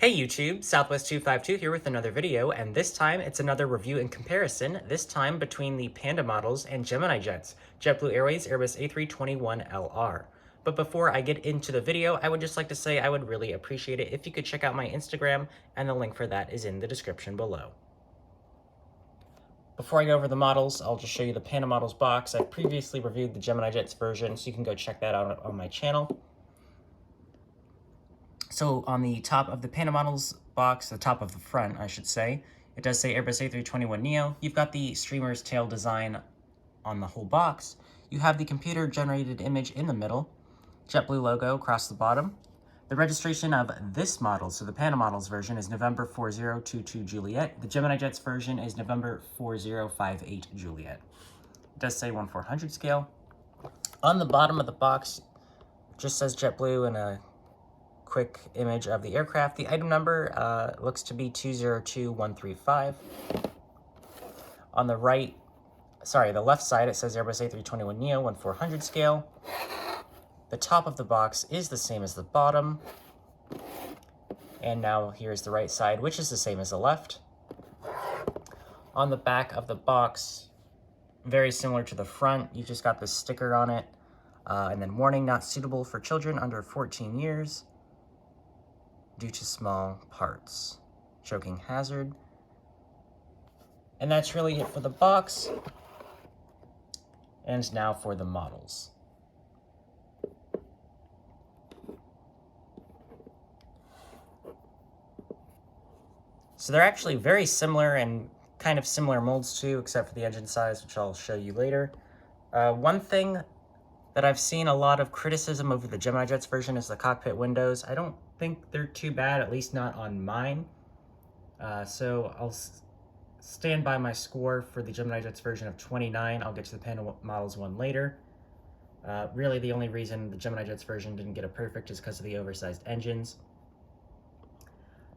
Hey YouTube, Southwest252 here with another video, and this time it's another review and comparison, this time between the Panda models and Gemini jets, JetBlue Airways Airbus A321LR. But before I get into the video, I would just like to say I would really appreciate it if you could check out my Instagram, and the link for that is in the description below. Before I go over the models, I'll just show you the Panda models box. I previously reviewed the Gemini jets version, so you can go check that out on my channel. So on the top of the Panda models box, the top of the front, I should say, it does say Airbus A321neo. You've got the streamer's tail design on the whole box. You have the computer-generated image in the middle, JetBlue logo across the bottom. The registration of this model, so the Panda models version, is November 4022 Juliet. The Gemini Jets version is November 4058 Juliet. It does say 1/400 scale. On the bottom of the box, it just says JetBlue and a quick image of the aircraft. The item number looks to be 202135. On the the left side, it says Airbus A321neo 1/400 scale. The top of the box is the same as the bottom. And now here's the right side, which is the same as the left. On the back of the box, very similar to the front, you just got this sticker on it. And then warning, not suitable for children under 14 years. Due to small parts. Choking hazard. And that's really it for the box. And now for the models. So they're actually very similar and kind of similar molds too, except for the engine size, which I'll show you later. One thing that I've seen a lot of criticism over the Gemini Jets version is the cockpit windows. I don't think they're too bad, at least not on mine. So I'll stand by my score for the Gemini Jets version of 29. I'll get to the Panda models one later. Really, the only reason the Gemini Jets version didn't get a perfect is because of the oversized engines.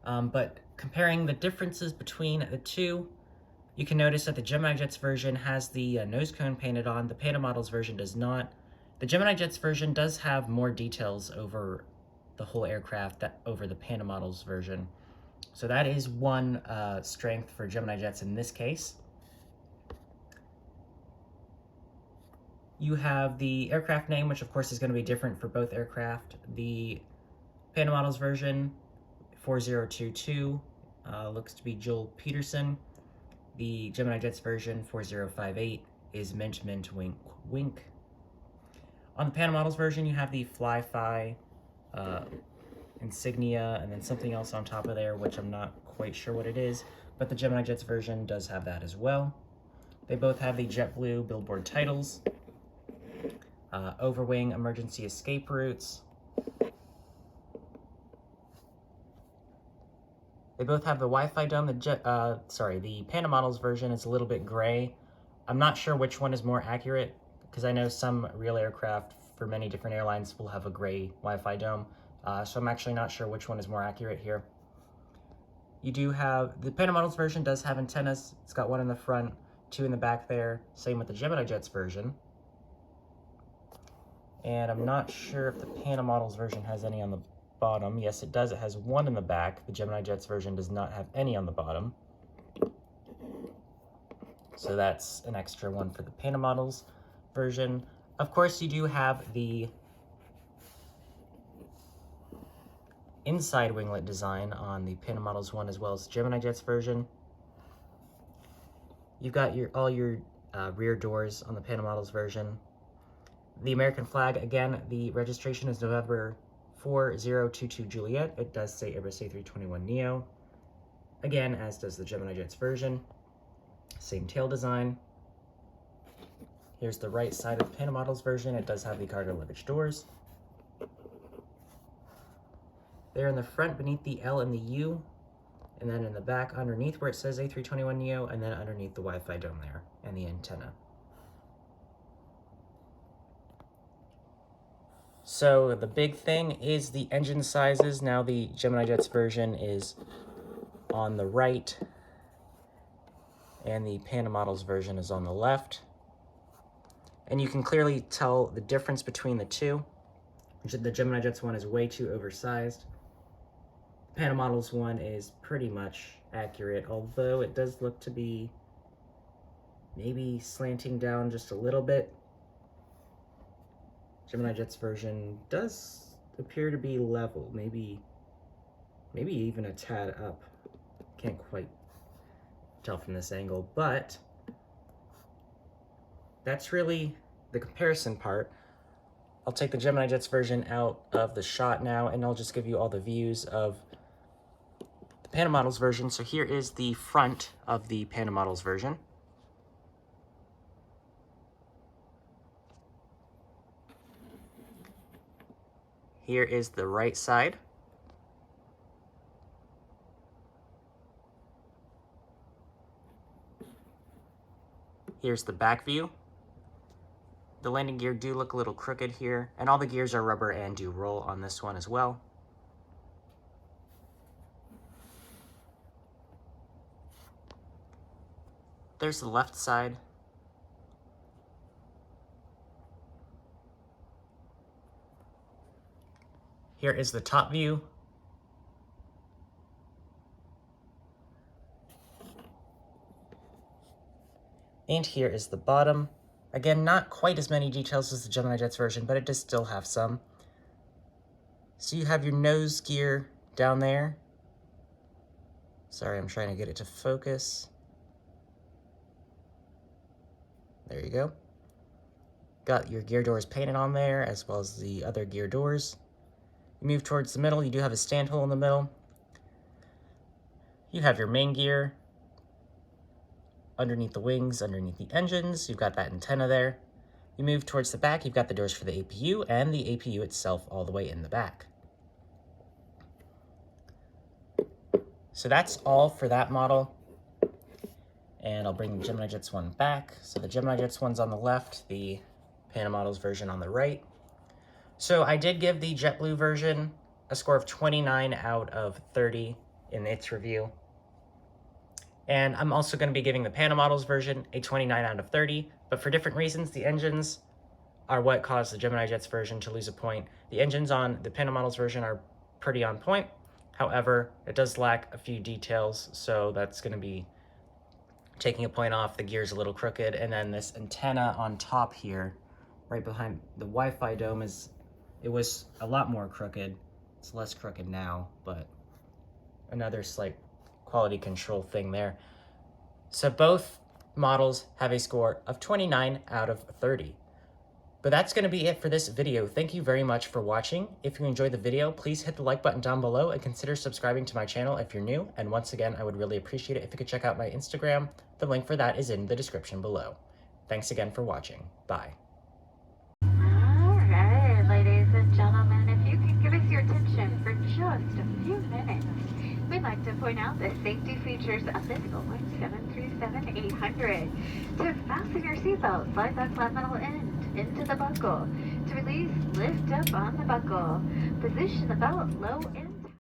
But comparing the differences between the two, you can notice that the Gemini Jets version has the nose cone painted on. The Panda models version does not. The Gemini Jets version does have more details over the whole aircraft over the Panda models version. So that is one strength for Gemini Jets in this case. You have the aircraft name, which of course is going to be different for both aircraft. The Panda models version, 4022, looks to be Joel Peterson. The Gemini Jets version, 4058, is Mint Mint Wink Wink. On the Panda models version, you have the Fly-Fi insignia and then something else on top of there, which I'm not quite sure what it is, but the Gemini Jets version does have that as well. They both have the JetBlue billboard titles, overwing emergency escape routes. They both have the Wi-Fi dome. The Panda models version is a little bit gray. I'm not sure which one is more accurate, because I know some real aircraft for many different airlines will have a gray Wi-Fi dome. So I'm actually not sure which one is more accurate here. You do have, the Panda models version does have antennas. It's got one in the front, two in the back there. Same with the Gemini Jets version. And I'm not sure if the Panda models version has any on the bottom. Yes, it does. It has one in the back. The Gemini Jets version does not have any on the bottom. So that's an extra one for the Panda models version. Of course, you do have the inside winglet design on the Panda models one as well as the Gemini Jets version. You've got all your rear doors on the Panda models version. The American flag, again, the registration is November 4022 Juliet. It does say Airbus A321neo. Again, as does the Gemini Jets version. Same tail design. Here's the right side of the Panda models version. It does have the cargo luggage doors. There in the front beneath the L and the U, and then in the back underneath where it says A321neo, and then underneath the Wi-Fi dome there and the antenna. So the big thing is the engine sizes. Now the Gemini Jets version is on the right, and the Panda models version is on the left. And you can clearly tell the difference between the two. The Gemini Jets one is way too oversized. Panda Models one is pretty much accurate, although it does look to be maybe slanting down just a little bit. Gemini Jet's version does appear to be level, maybe even a tad up. Can't quite tell from this angle, but that's really the comparison part. I'll take the Gemini Jet's version out of the shot now, and I'll just give you all the views of the Panda Models version. So here is the front of the Panda Models version. Here is the right side. Here's the back view. The landing gear do look a little crooked here, and all the gears are rubber and do roll on this one as well. There's the left side. Here is the top view. And here is the bottom. Again, not quite as many details as the Gemini Jet's version, but it does still have some. So you have your nose gear down there. Sorry, I'm trying to get it to focus. There you go. Got your gear doors painted on there, as well as the other gear doors. You move towards the middle, you do have a stand hole in the middle. You have your main gear. Underneath the wings, underneath the engines, you've got that antenna there. You move towards the back, you've got the doors for the APU and the APU itself all the way in the back. So that's all for that model. And I'll bring the Gemini Jet's one back. So the Gemini Jet's one's on the left, the Panda Models version on the right. So I did give the JetBlue version a score of 29 out of 30 in its review. And I'm also going to be giving the Panda Models version a 29 out of 30, but for different reasons. The engines are what caused the Gemini Jet's version to lose a point. The engines on the Panda Models version are pretty on point. However, it does lack a few details, so that's going to be taking a point off. The gear's a little crooked, and then this antenna on top here, right behind the Wi-Fi dome, it was a lot more crooked. It's less crooked now, but another slight quality control thing there. So both models have a score of 29 out of 30. But that's going to be it for this video. Thank you very much for watching. If you enjoyed the video, please hit the like button down below and consider subscribing to my channel if you're new. And once again, I would really appreciate it if you could check out my Instagram. The link for that is in the description below. Thanks again for watching. Bye. All right, ladies and gentlemen, if you can give us your attention for just a few minutes. We'd like to point out the safety features of this Boeing 737-800. To fasten your seatbelt, slide that flat metal end into the buckle. To release, lift up on the buckle. Position the belt low in